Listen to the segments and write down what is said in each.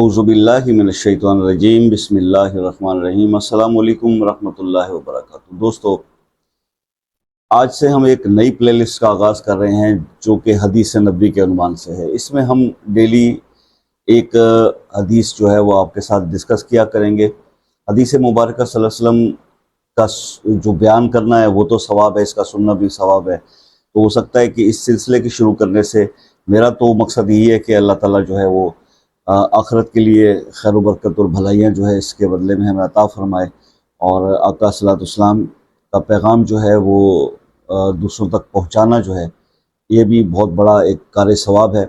اعوذ باللہ من الشیطان الرجیم بسم اللہ الرحمن الرحیم السلام علیکم ورحمۃ اللہ وبرکاتہ۔ دوستو، آج سے ہم ایک نئی پلے لسٹ کا آغاز کر رہے ہیں جو کہ حدیث نبوی کے عنوان سے ہے۔ اس میں ہم ڈیلی ایک حدیث جو ہے وہ آپ کے ساتھ ڈسکس کیا کریں گے۔ حدیث مبارکہ صلی اللہ علیہ وسلم کا جو بیان کرنا ہے وہ تو ثواب ہے، اس کا سننا بھی ثواب ہے۔ تو ہو سکتا ہے کہ اس سلسلے کی شروع کرنے سے میرا تو مقصد یہی ہے کہ اللہ تعالیٰ جو ہے وہ آخرت کے لیے خیر و برکت اور بھلائیاں جو ہے اس کے بدلے میں ہمیں عطا فرمائے، اور آقا صلی اللہ علیہ وسلم کا پیغام جو ہے وہ دوسروں تک پہنچانا جو ہے یہ بھی بہت بڑا ایک کار ثواب ہے،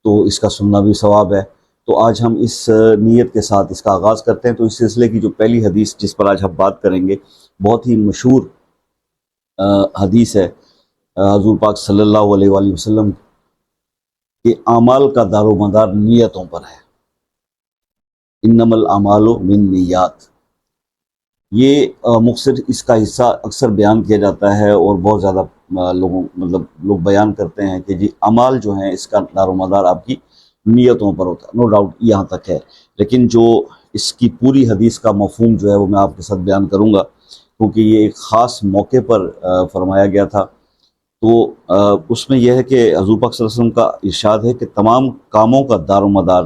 تو اس کا سننا بھی ثواب ہے۔ تو آج ہم اس نیت کے ساتھ اس کا آغاز کرتے ہیں۔ تو اس سلسلے کی جو پہلی حدیث جس پر آج ہم بات کریں گے بہت ہی مشہور حدیث ہے حضور پاک صلی اللہ علیہ وآلہ وسلم کہ اعمال کا دار و مدار نیتوں پر ہے۔ انما الاعمال بالنیات، یہ مختصر اس کا حصہ اکثر بیان کیا جاتا ہے، اور بہت زیادہ لوگ بیان کرتے ہیں کہ جی اعمال جو ہیں اس کا دار و مدار آپ کی نیتوں پر ہوتا ہے۔ نو ڈاؤٹ یہاں تک ہے، لیکن جو اس کی پوری حدیث کا مفہوم جو ہے وہ میں آپ کے ساتھ بیان کروں گا، کیونکہ یہ ایک خاص موقع پر فرمایا گیا تھا۔ تو اس میں یہ ہے کہ حضور پاک صلی اللہ علیہ وسلم کا ارشاد ہے کہ تمام کاموں کا دار و مدار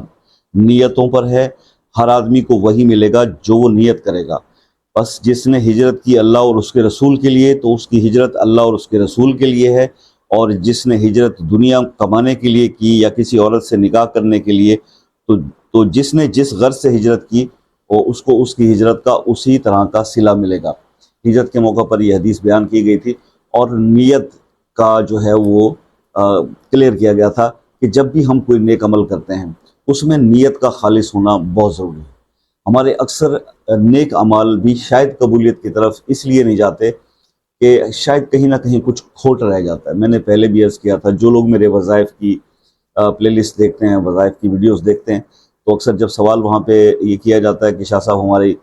نیتوں پر ہے، ہر آدمی کو وہی ملے گا جو وہ نیت کرے گا۔ بس جس نے ہجرت کی اللہ اور اس کے رسول کے لیے تو اس کی ہجرت اللہ اور اس کے رسول کے لیے ہے، اور جس نے ہجرت دنیا کمانے کے لیے کی یا کسی عورت سے نکاح کرنے کے لیے تو جس نے جس غرض سے ہجرت کی وہ اس کو اس کی ہجرت کا اسی طرح کا صلہ ملے گا۔ ہجرت کے موقع پر یہ حدیث بیان کی گئی تھی، اور نیت کا جو ہے وہ کلیئر کیا گیا تھا کہ جب بھی ہم کوئی نیک عمل کرتے ہیں اس میں نیت کا خالص ہونا بہت ضروری ہے۔ ہمارے اکثر نیک اعمال بھی شاید قبولیت کی طرف اس لیے نہیں جاتے کہ شاید کہیں نہ کہیں کچھ کھوٹ رہ جاتا ہے۔ میں نے پہلے بھی عرض کیا تھا، جو لوگ میرے وظائف کی پلے لسٹ دیکھتے ہیں، وظائف کی ویڈیوز دیکھتے ہیں، تو اکثر جب سوال وہاں پہ یہ کیا جاتا ہے کہ شاہ صاحب ہماری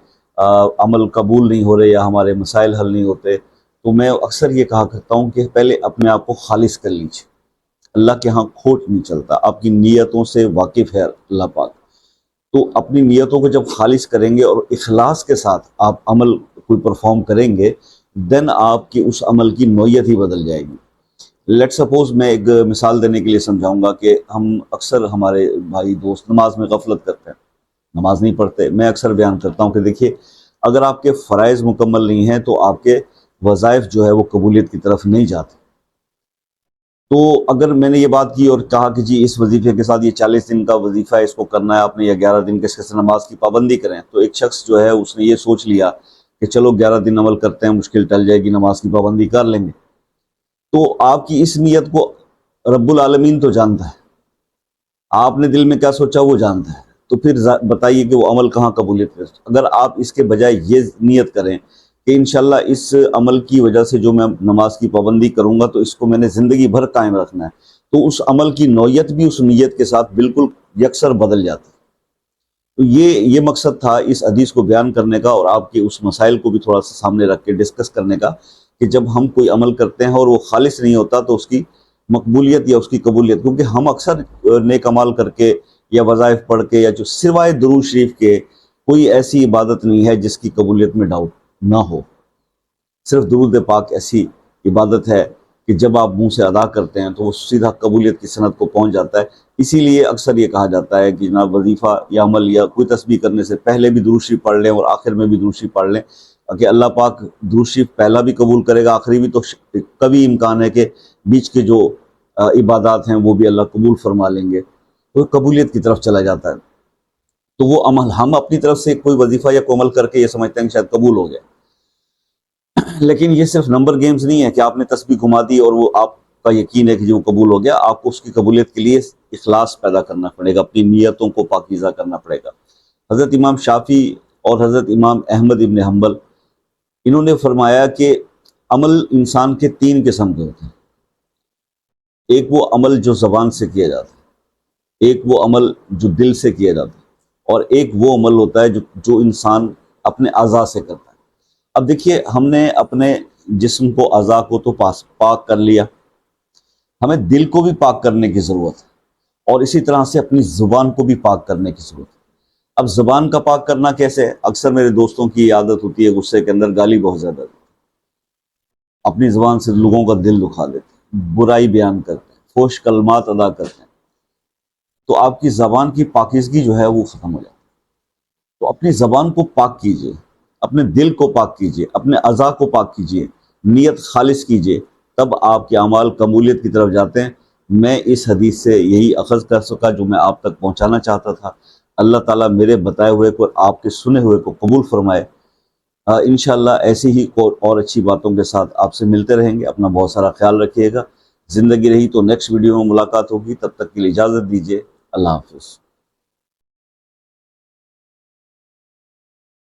عمل قبول نہیں ہو رہے یا ہمارے مسائل حل نہیں ہوتے، تو میں اکثر یہ کہا کرتا ہوں کہ پہلے اپنے آپ کو خالص کر لیجیے۔ اللہ کے ہاں کھوٹ نہیں چلتا، آپ کی نیتوں سے واقف ہے اللہ پاک۔ تو اپنی نیتوں کو جب خالص کریں گے اور اخلاص کے ساتھ آپ عمل کوئی پرفارم کریں گے، دین آپ کی اس عمل کی نوعیت ہی بدل جائے گی۔ لیٹ سپوز میں ایک مثال دینے کے لیے سمجھاؤں گا کہ ہم اکثر ہمارے بھائی دوست نماز میں غفلت کرتے ہیں، نماز نہیں پڑھتے۔ میں اکثر بیان کرتا ہوں کہ دیکھیے، اگر آپ کے فرائض مکمل نہیں ہیں تو آپ کے وظائف جو ہے وہ قبولیت کی طرف نہیں جاتے۔ تو اگر میں نے یہ بات کی اور کہا کہ جی اس وظیفے کے ساتھ یہ 40 دن کا وظیفہ ہے، اس کو کرنا ہے آپ نے، یا 11 دن کے سے نماز کی پابندی کریں، تو ایک شخص جو ہے اس نے یہ سوچ لیا کہ چلو 11 دن عمل کرتے ہیں، مشکل ٹل جائے گی، نماز کی پابندی کر لیں گے۔ تو آپ کی اس نیت کو رب العالمین تو جانتا ہے، آپ نے دل میں کیا سوچا وہ جانتا ہے، تو پھر بتائیے کہ وہ عمل کہاں قبولیت ہے۔ اگر آپ اس کے بجائے یہ نیت کریں کہ انشاءاللہ اس عمل کی وجہ سے جو میں نماز کی پابندی کروں گا تو اس کو میں نے زندگی بھر قائم رکھنا ہے، تو اس عمل کی نوعیت بھی اس نیت کے ساتھ بالکل یکسر بدل جاتی ہے۔ تو یہ مقصد تھا اس حدیث کو بیان کرنے کا، اور آپ کے اس مسائل کو بھی تھوڑا سا سامنے رکھ کے ڈسکس کرنے کا کہ جب ہم کوئی عمل کرتے ہیں اور وہ خالص نہیں ہوتا تو اس کی مقبولیت یا اس کی قبولیت، کیونکہ ہم اکثر نیک عمل کر کے یا وظائف پڑھ کے یا جو سوائے درود شریف کے کوئی ایسی عبادت نہیں ہے جس کی قبولیت میں ڈاؤٹ نہ ہو۔ صرف درود پاک ایسی عبادت ہے کہ جب آپ منہ سے ادا کرتے ہیں تو وہ سیدھا قبولیت کی سند کو پہنچ جاتا ہے۔ اسی لیے اکثر یہ کہا جاتا ہے کہ جناب وظیفہ یا عمل یا کوئی تسبیح کرنے سے پہلے بھی درود شریف پڑھ لیں اور آخر میں بھی درود شریف پڑھ لیں، کہ اللہ پاک درود شریف پہلا بھی قبول کرے گا، آخری بھی، تو کبھی امکان ہے کہ بیچ کے جو عبادات ہیں وہ بھی اللہ قبول فرما لیں گے، تو قبولیت کی طرف چلا جاتا ہے۔ تو وہ عمل ہم اپنی طرف سے کوئی وظیفہ یا کوئی عمل کر کے یہ سمجھتے ہیں کہ شاید قبول ہو گیا، لیکن یہ صرف نمبر گیمز نہیں ہے کہ آپ نے تسبیح گھما دی اور وہ آپ کا یقین ہے کہ جو قبول ہو گیا۔ آپ کو اس کی قبولیت کے لیے اخلاص پیدا کرنا پڑے گا، اپنی نیتوں کو پاکیزہ کرنا پڑے گا۔ حضرت امام شافعی اور حضرت امام احمد ابن حنبل انہوں نے فرمایا کہ عمل انسان کے 3 قسم کے ہوتے ہیں۔ ایک وہ عمل جو زبان سے کیا جاتا ہے، ایک وہ عمل جو دل سے کیا جاتا ہے، اور ایک وہ عمل ہوتا ہے جو انسان اپنے اعضاء سے کرتا ہے۔ اب دیکھیے، ہم نے اپنے جسم کو، اعضاء کو تو پاک کر لیا، ہمیں دل کو بھی پاک کرنے کی ضرورت ہے، اور اسی طرح سے اپنی زبان کو بھی پاک کرنے کی ضرورت ہے۔ اب زبان کا پاک کرنا کیسے ہے؟ اکثر میرے دوستوں کی عادت ہوتی ہے غصے کے اندر گالی بہت زیادہ دیتے، اپنی زبان سے لوگوں کا دل دکھا دیتے، برائی بیان کرتے ہیں، فحش کلمات ادا کرتے ہیں، تو آپ کی زبان کی پاکیزگی جو ہے وہ ختم ہو جاتی ہے۔ تو اپنی زبان کو پاک کیجئے، اپنے دل کو پاک کیجئے، اپنے اعضاء کو پاک کیجئے، نیت خالص کیجئے، تب آپ کے اعمال قبولیت کی طرف جاتے ہیں۔ میں اس حدیث سے یہی اخذ کر سکا جو میں آپ تک پہنچانا چاہتا تھا۔ اللہ تعالیٰ میرے بتائے ہوئے کو، آپ کے سنے ہوئے کو قبول فرمائے۔ انشاءاللہ ایسی ہی اور اچھی باتوں کے ساتھ آپ سے ملتے رہیں گے۔ اپنا بہت سارا خیال رکھیے گا۔ زندگی رہی تو نیکسٹ ویڈیو میں ملاقات ہوگی، تب تک کے لیے اجازت دیجیے۔ اللہ حافظ۔